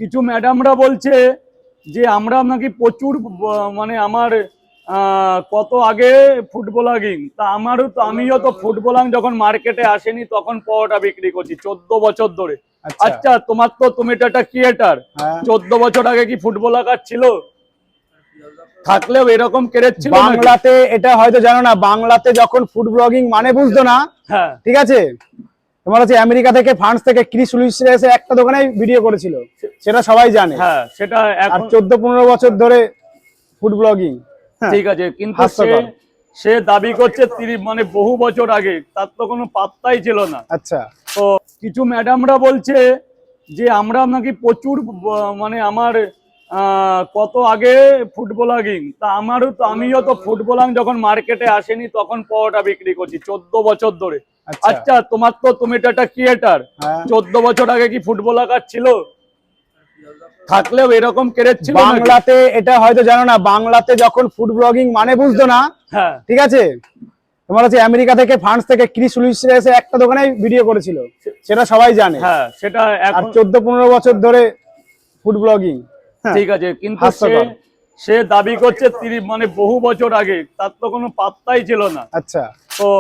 কিছু ম্যাডামরা বলছে যে আমরা নাকি প্রচুর মানে আমার কত আগে ফুড ব্লগিং, তা আমারও তো, আমিও তো ফুড ব্লগ যখন মার্কেটে আসেনি তখন পরোটা বিক্রি করছি 14 বছর ধরে। আচ্ছা তোমার তো, তুমি তো একটা ক্রিয়েটার, 14 বছর আগে কি ফুড ব্লগার ছিল? থাকলেও এরকম ক্রেজ ছিল বাংলাতে? এটা হয়তো জানো না, বাংলাতে যখন ফুড ব্লগিং মানে বুঝতো না, হ্যাঁ ঠিক আছে, তোমার হচ্ছে আমেরিকা থেকে ফ্রান্স থেকে ক্রিস লুইস এসে একটা দোকানে ভিডিও করেছিল, সেটা সবাই জানে। হ্যাঁ সেটা আর 14-15 বছর ধরে ফুড ব্লগিং, ঠিক আছে, কিন্তু সে দাবি করছে মানে বহু বছর আগে, তার তো কোনো পাত্তাই ছিল না। আচ্ছা, তো কিছু ম্যাডামরা বলছে যে আমরা নাকি প্রচুর মানে আমার কত আগে ফুড ব্লগিং, তা আমারও তো, আমিও তো ফুড ব্লগ যখন মার্কেটে আসেনি তখন পরোটা বিক্রি করছি 14 বছর ধরে। আচ্ছা তোমার তো, তুমি তো একটা ক্রিয়েটার, 14 বছর আগে কি ফুড ব্লগার ছিল? থাকলেও এরকম ক্রেজ ছিল বাংলাতে? এটা হয়তো জানো না, বাংলাতে যখন ফুড ব্লগিং মানে বুঝতো না, হ্যাঁ ঠিক আছে, তোমার হচ্ছে আমেরিকা থেকে ফ্রান্স থেকে ক্রিস লুইস এসে একটা দোকানে ভিডিও করেছিল, সেটা সবাই জানে। হ্যাঁ সেটা আর 14-15 বছর ধরে ফুড ব্লগিং, ঠিক আছে, কিন্তু সে দাবি করছে মানে বহু বছর আগে, তার তো কোনো পাত্তাই ছিল না। আচ্ছা।